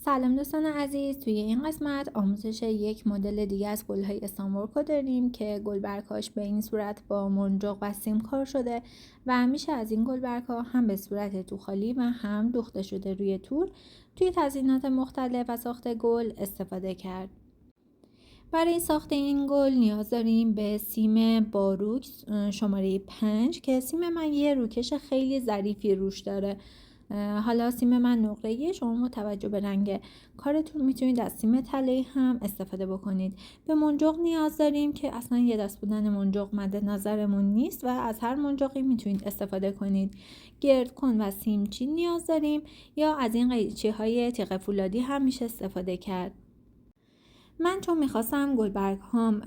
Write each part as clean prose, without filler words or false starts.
سلام دوستان عزیز، توی این قسمت آموزش یک مدل دیگه از گل‌های استانبورک رو داریم که گلبرگ‌هاش به این صورت با منجاق و سیم کار شده و میشه از این گلبرگ‌ها هم به صورت توخالی و هم دوخته شده روی تور توی تزیینات مختلف و ساخت گل استفاده کرد. برای ساخت این گل نیاز داریم به سیم باروکس شماره 5 که سیم من یه روکش خیلی ظریفی روش داره. حالا سیم من نقره‌ایه، شما با توجه به رنگ کارتون میتونید از سیم طلایی هم استفاده بکنید. به منجاق نیاز داریم که اصلا یه دست بودن منجاق مد نظرمون نیست و از هر منجاقی میتونید استفاده کنید. گردکن و سیمچین نیاز داریم یا از این قیچی‌های تیغ فولادی هم میشه استفاده کرد. من چون میخواستم گلبرگ هام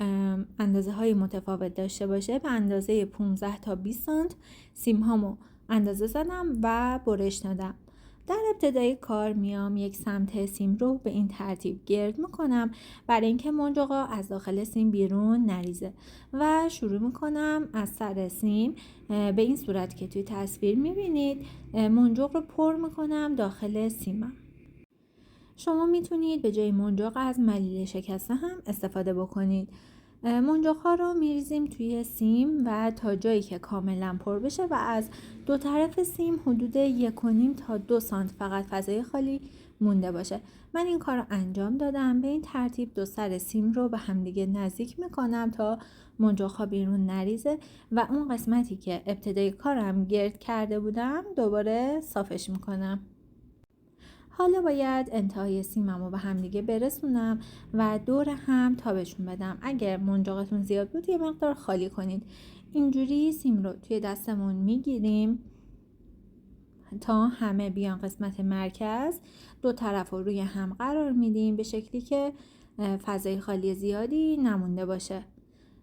اندازه های متفاوت داشته باشه به اندازه 15 تا 20 سانت سیم هامو اندازه زدم و برش دادم. در ابتدای کار میام یک سمت سیم رو به این ترتیب گرد میکنم برای اینکه منجاقا از داخل سیم بیرون نریزه و شروع میکنم از سر سیم به این صورت که توی تصویر میبینید منجاق رو پر میکنم داخل سیمم. شما میتونید به جای منجاق از ملیل شکسته هم استفاده بکنید. منجاق ها رو میریزیم توی سیم و تا جایی که کاملا پر بشه و از دو طرف سیم حدود 1.5 تا 2 سانت فقط فضای خالی مونده باشه. من این کار رو انجام دادم. به این ترتیب دو سر سیم رو به همدیگه نزدیک میکنم تا منجاق ها بیرون نریزه و اون قسمتی که ابتدای کارم گرد کرده بودم دوباره صافش میکنم. حالا باید انتهای سیمم رو به هم دیگه برسونم و دور هم تابشون بدم. اگر منجاقتون زیاد بود یه مقدار خالی کنید. اینجوری سیم رو توی دستمون میگیریم تا همه بیان قسمت مرکز. دو طرف رو روی هم قرار میدیم به شکلی که فضای خالی زیادی نمونده باشه.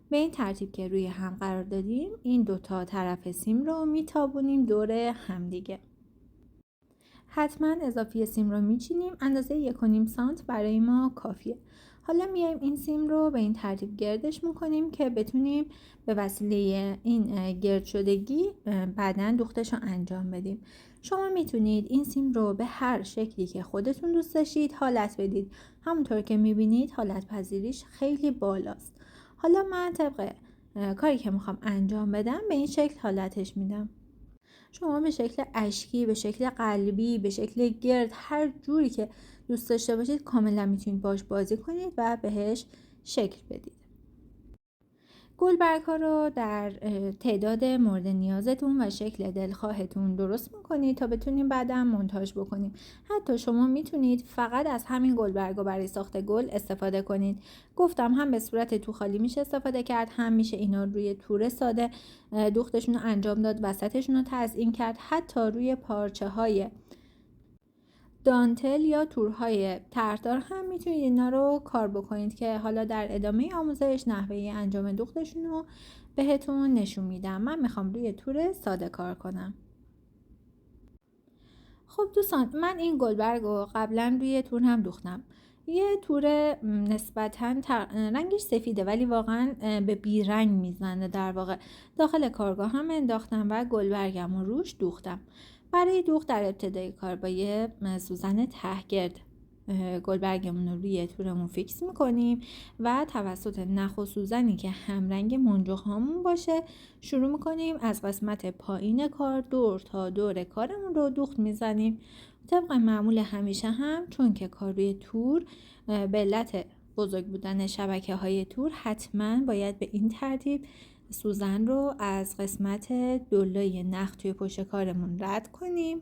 به این ترتیب که روی هم قرار دادیم این دو تا طرف سیم رو میتابونیم دور هم دیگه. حتما اضافی سیم رو میچینیم. اندازه 1.5 سانت برای ما کافیه. حالا میایم این سیم رو به این ترتیب گردش میکنیم که بتونیم به وسیله این گرد شدگی بعداً دوختش رو انجام بدیم. شما میتونید این سیم رو به هر شکلی که خودتون دوست داشتید حالت بدید. همونطور که میبینید حالت پذیریش خیلی بالاست. حالا من طبق کاری که میخوام انجام بدم به این شکل حالتش میدم. شما به شکل اشکی، به شکل قلبی، به شکل گرد، هر جوری که دوست داشته باشید کاملا میتونید باش بازی کنید و بهش شکل بدید. گلبرگ ها رو در تعداد مورد نیازتون و شکل دلخواهتون درست میکنید تا بتونیم بعدا مونتاژ بکنیم. حتی شما میتونید فقط از همین گلبرگ ها برای ساخت گل استفاده کنید. گفتم هم به صورت توخالی میشه استفاده کرد، هم میشه اینا روی تور ساده دوختشون رو انجام داد، وسطشون رو تزیین کرد، حتی روی پارچه های دانتل یا تورهای طرحدار هم میتونید اینا رو کار بکنید که حالا در ادامه آموزش نحوه انجام دوختشون رو بهتون نشون میدم. من میخوام روی تور ساده کار کنم. خب دوستان، من این گلبرگ رو قبلا روی تور هم دوختم. یه تور نسبتاً رنگش سفیده ولی واقعا به بیرنگ میزنه. در واقع داخل کارگاه هم انداختم و گلبرگم رو روش دوختم. برای دوخت در ابتدای کار با یه سوزن تهگرد گلبرگمون رو روی تورمون فیکس میکنیم و توسط نخ و سوزنی که همرنگ منجاق هامون باشه شروع میکنیم از قسمت پایین کار دور تا دور کارمون رو دوخت میزنیم. طبق معمول همیشه هم چون که کار روی تور به علت بزرگ بودن شبکه های تور حتما باید به این ترتیب سوزن رو از قسمت دلای نخ توی پشت کارمون رد کنیم.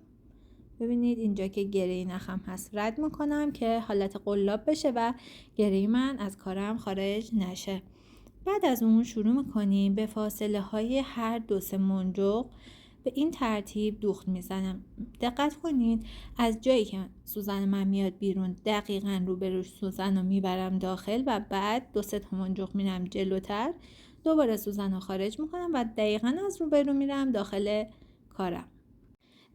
ببینید اینجا که گره نخم هست رد میکنم که حالت قلاب بشه و گره من از کارم خارج نشه. بعد از اون شروع میکنیم به فاصله های هر دو سه منجاق به این ترتیب دوخت میزنم. دقت کنید از جایی که سوزن من میاد بیرون دقیقاً روبروش سوزن رو میبرم داخل و بعد دو سه تا منجاق میرم جلوتر، دوباره سوزن رو خارج میکنم و دقیقاً از روبرو میرم داخل کارم.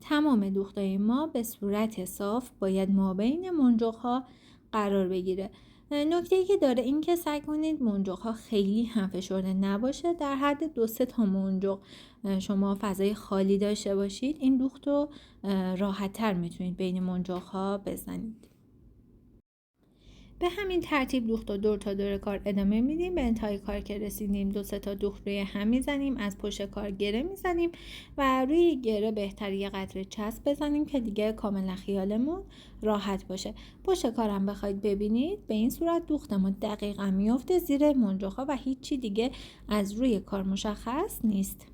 تمام دوختای ما به صورت صاف باید مابین منجاق ها قرار بگیره. نکته‌ای که داره این که سعی کنید منجاق ها خیلی هم فشرده نباشه. در حد 2-3 تا منجاق شما فضای خالی داشته باشید این دوخت رو راحت تر میتونید بین منجاق ها بزنید. به همین ترتیب دوخت و دور تا دور کار ادامه میدیم. به انتهای کار که رسیدیم 2-3 تا دوخت روی هم میزنیم، از پشت کار گره میزنیم و روی گره بهتر یه قطره چسب بزنیم که دیگه کاملا خیالمون راحت باشه. پشت کارم بخواید ببینید به این صورت دوختمون دقیقا میفته زیر منجاقا و هیچی دیگه از روی کار مشخص نیست.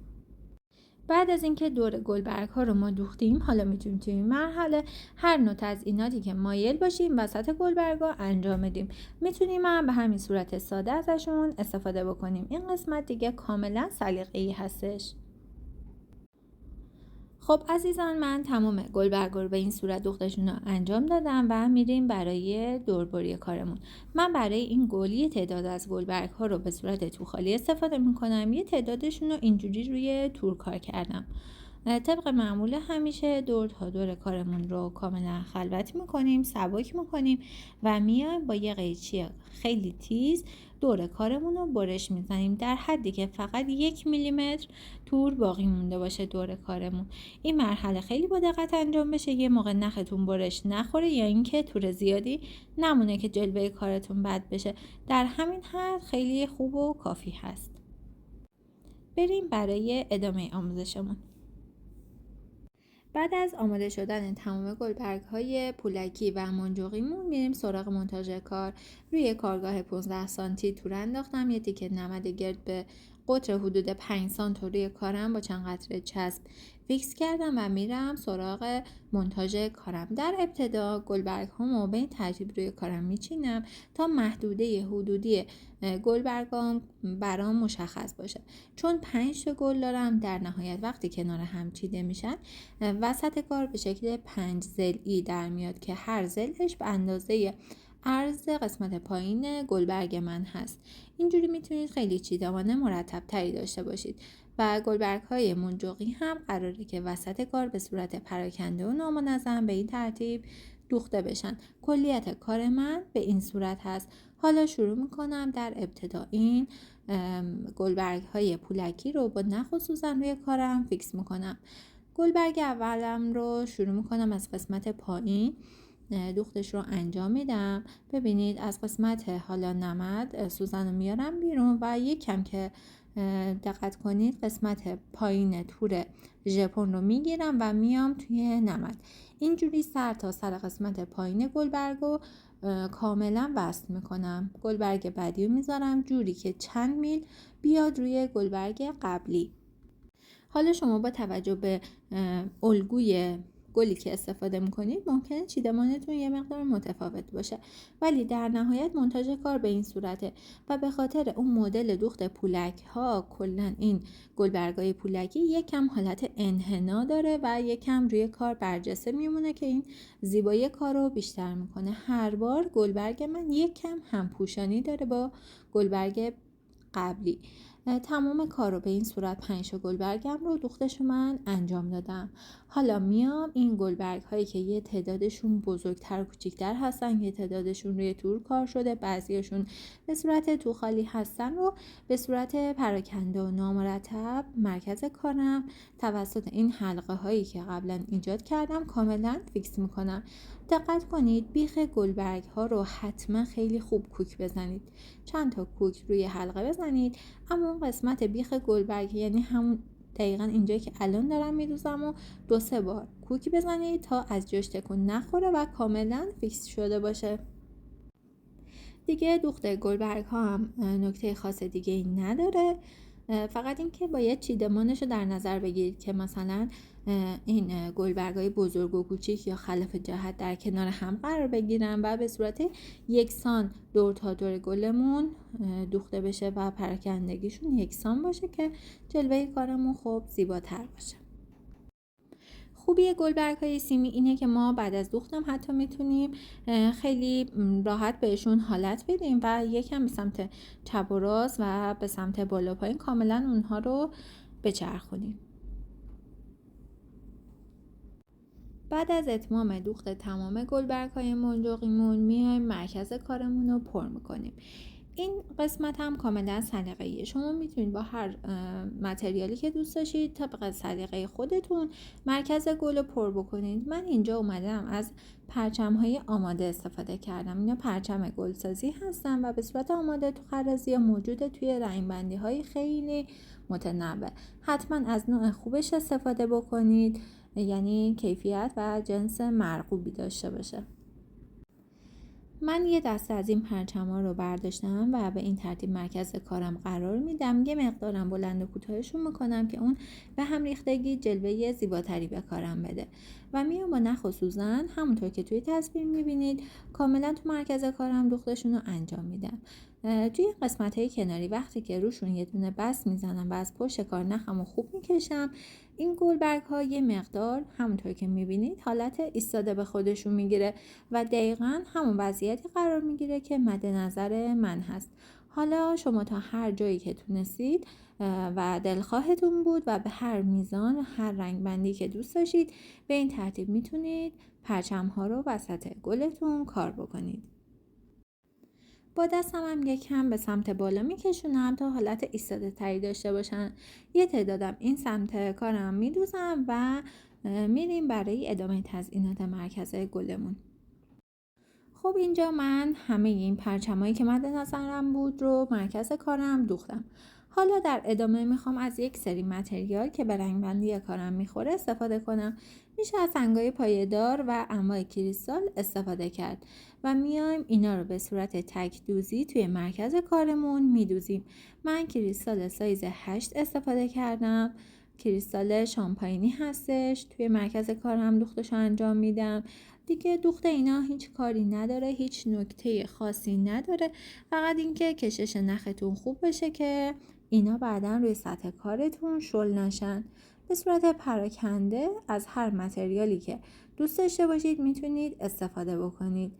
بعد از اینکه دور گلبرگ ها رو ما دوختیم، حالا میتونیم توی این مرحله هر نوع تزییناتی که مایل باشیم وسط گلبرگ ها انجام بدیم. میتونیم هم به همین صورت ساده ازشون استفاده بکنیم. این قسمت دیگه کاملا سلیقه‌ای هستش. خب عزیزان، من تمام گلبرگ رو به این صورت دوختشون رو انجام دادم و میریم برای دوربری کارمون. من برای این گل یه تعداد از گلبرگ ها رو به صورت توخالی استفاده میکنم، یه تعدادشون رو اینجوری روی تور کار کردم. طبق معمول همیشه دور تا دور کارمون رو کاملا خلوت میکنیم، سبک میکنیم و میایم با یه قیچی خیلی تیز دور کارمون رو برش میزنیم در حدی که فقط 1 میلیمتر تور باقی مونده باشه دور کارمون. این مرحله خیلی با دقت انجام بشه، یه موقع نختون برش نخوره یا اینکه تور زیادی نمونه که جلوه کارتون بد بشه. در همین حد خیلی خوب و کافی هست. بریم برای ادامه آموزشمون. بعد از آماده شدن تمام گلبرگ های پولکی و منجوقیمون میریم سراغ مونتاژ کار. روی کارگاه 15 سانتی تور انداختم، یه تیکه نمد گرد به قطر حدود 5 سانت روی کارم با چند قطره چسب فیکس کردم و میرم سراغ مونتاژ کارم. در ابتدا گلبرگ هامو به این ترتیب روی کارم میچینم تا محدوده حدودی گلبرگام برام مشخص باشه. چون 5 تا گل دارم، در نهایت وقتی کنار هم چیده میشن وسط کار به شکل 5 ضلعی در میاد که هر ضلعش به اندازه عرض قسمت پایین گلبرگ من هست. اینجوری میتونید خیلی چیدمان مرتب تری داشته باشید و گلبرگ های منجوقی هم قراره که وسط کار به صورت پراکنده و نامنظم به این ترتیب دوخته بشن. کلیت کار من به این صورت هست. حالا شروع میکنم در ابتدا این گلبرگ های پولکی رو با نخ و سوزن روی کارم فیکس میکنم. گلبرگ اولم رو شروع میکنم از قسمت پایین دوختش رو انجام میدم. ببینید از قسمت حالا نمد سوزن رو میارم بیرون و یک کم که دقت کنید قسمت پایین تور ژپون رو میگیرم و میام توی نمد. اینجوری سر تا سر قسمت پایین گلبرگ رو کاملا وصل میکنم. گلبرگ بعدی رو میذارم جوری که چند میل بیاد روی گلبرگ قبلی. حالا شما با توجه به الگوی گلی که استفاده میکنید ممکنه چیدمانتون یه مقدار متفاوت باشه، ولی در نهایت مونتاژ کار به این صورته و به خاطر اون مدل دوخت پولک ها کلا این گلبرگای پولکی یکم حالت انحنا داره و یکم روی کار برجسته میمونه که این زیبایی کار رو بیشتر میکنه. هر بار گلبرگ من یکم همپوشانی داره با گلبرگ قبلی. تمام کار رو به این صورت 5 گلبرگم رو دوختش من انجام دادم. حالا میام این گلبرگ هایی که یه تعدادشون بزرگتر و کوچیکتر هستن، یه تعدادشون روی تور کار شده، بعضیشون به صورت توخالی هستن رو به صورت پراکنده و نامرتب مرکز کارم توسط این حلقه هایی که قبلا ایجاد کردم کاملا فیکس میکنم. دقت کنید بیخ گلبرگ ها رو حتما خیلی خوب کوک بزنید. چند تا کوک روی حلقه بزنید، اما اون قسمت بیخ گلبرگ یعنی همون دقیقا اینجایی که الان دارم میدوزم و 2-3 بار کوک بزنید تا از جاش تکون نخوره و کاملا فیکس شده باشه. دیگه دوخت گلبرگ ها هم نکته خاص دیگه ای نداره، فقط این که باید چیدمانش رو در نظر بگیرید که مثلا این گلبرگ های بزرگ و کوچیک یا خلاف جهت در کنار هم قرار بگیرن و به صورت یکسان دور تا دور گلمون دوخته بشه و پراکندگیشون یکسان باشه که جلوه کارمون خب زیباتر باشه. خوبی گلبرگ های سیمی اینه که ما بعد از دوختم حتی میتونیم خیلی راحت بهشون حالت بدیم و یکم به سمت چپ و راست و به سمت بالا پایین کاملا اونها رو بچرخونیم. بعد از اتمام دوخت تمام گلبرگ های منجوقیمون میایم مرکز کارمون رو پر میکنیم. این قسمت هم کاملا سلیقه‌ایه. شما میتونید با هر متریالی که دوست داشتید طبق سلیقه خودتون مرکز گل رو پر بکنید. من اینجا اومدم از پرچم‌های آماده استفاده کردم. اینا پرچم گلسازی هستن و به صورت آماده تو خرازی موجوده توی رنگ‌بندی‌های خیلی متنوع. حتما از نوع خوبش استفاده بکنید، یعنی کیفیت و جنس مرغوبی داشته باشه. من یه دسته از این پرچم‌ها رو برداشتم و به این ترتیب مرکز کارم قرار میدم. یه مقدارم بلند و کوتاهشون میکنم که اون به هم ریختگی جلوه زیباتری به کارم بده و میام با نخ و سوزن همونطور که توی تصویر میبینید کاملا تو مرکز کارم دوختشون رو انجام میدم. توی قسمت های کناری وقتی که روشون یه دونه بست میزنم و از پشت کار نخم رو خوب میکشم، این گلبرگ ها یه مقدار همونطور که میبینید حالت ایستاده به خودشون میگیره و دقیقاً همون وضعیتی قرار میگیره که مد نظر من هست. حالا شما تا هر جایی که تونستید و دلخواهتون بود و به هر میزان و هر رنگ بندی که دوست داشتید به این ترتیب میتونید پرچم ها رو وسط گلتون کار بکنید. با دستم هم یکم به سمت بالا میکشونم تا حالت ایستاده تری داشته باشن. یه تعدادم این سمت کارم میدوزم و میریم برای ادامه تزیینات مرکز گلمون. خب اینجا من همه این پرچمایی که مد نظرم بود رو مرکز کارم دوختم. حالا در ادامه میخوام از یک سری متریال که به رنگ بندی کارم میخوره استفاده کنم. میشه از سنگای پایه‌دار و انواع کریستال استفاده کرد و میایم اینا رو به صورت تک دوزی توی مرکز کارمون میدوزیم. من کریستال سایز 8 استفاده کردم. کریستال شامپاینی هستش. توی مرکز کارم دوختش رو انجام میدم. دیگه دوخت اینا هیچ کاری نداره، هیچ نکته خاصی نداره، فقط اینکه کشش نختون خوب بشه که اینا بعدا روی سطح کارتون شل نشن. به صورت پراکنده از هر متریالی که دوست داشته باشید میتونید استفاده بکنید.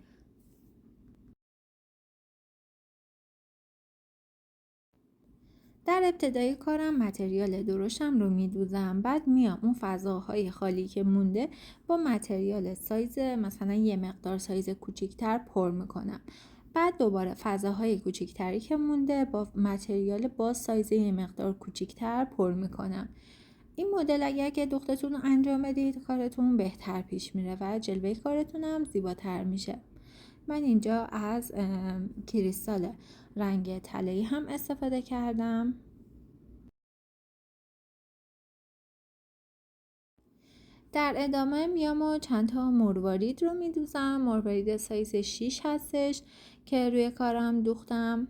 در ابتدای کارم متریال درشتم رو میدوزم، بعد میام اون فضاهای خالی که مونده با متریال سایز مثلا یه مقدار سایز کوچیکتر پر میکنم. بعد دوباره فضاهای کوچیکتری که مونده با متریال با سایز یه مقدار کوچیکتر پر میکنم. این مدل اگر که دوختتون رو انجام بدید کارتون بهتر پیش میره و جلوه کارتون هم زیباتر میشه. من اینجا از کریستال رنگ طلایی هم استفاده کردم. در ادامه میام و چند تا مروارید رو میدوزم. مروارید سایز 6 هستش که روی کارم دوختم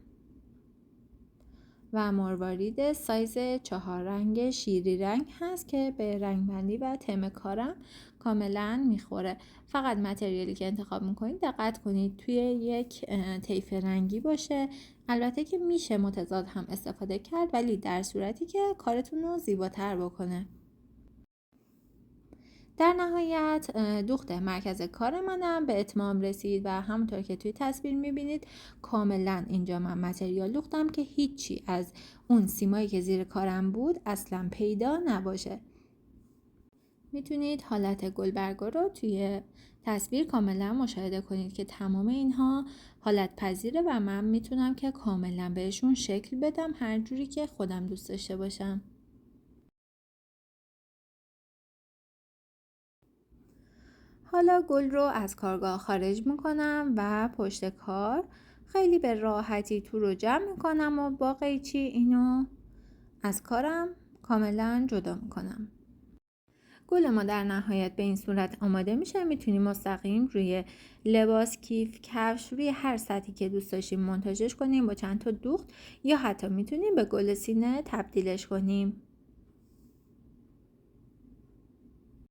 و مروارید سایز 4 رنگ شیری رنگ هست که به رنگ بندی و تم کارم کاملا میخوره. فقط متریالی که انتخاب میکنید دقت کنید توی یک طیف رنگی باشه. البته که میشه متضاد هم استفاده کرد ولی در صورتی که کارتون رو زیباتر بکنه. در نهایت دوخت مرکز کار منم به اتمام رسید و همونطور که توی تصویر میبینید کاملا اینجا من متریال دوختم که هیچی از اون سیمایی که زیر کارم بود اصلا پیدا نباشه. میتونید حالت گلبرگا رو توی تصویر کاملا مشاهده کنید که تمام اینها حالت پذیره و من میتونم که کاملا بهشون شکل بدم هر جوری که خودم دوست داشته باشم. حالا گل رو از کارگاه خارج میکنم و پشت کار خیلی به راحتی تو رو جمع میکنم و با قیچی اینو از کارم کاملا جدا میکنم. گل ما در نهایت به این صورت آماده میشه. میتونیم مستقیم روی لباس، کیف، کفش، روی هر سطحی که دوست داشتیم منتاجش کنیم با چند تا دوخت یا حتی میتونیم به گل سینه تبدیلش کنیم.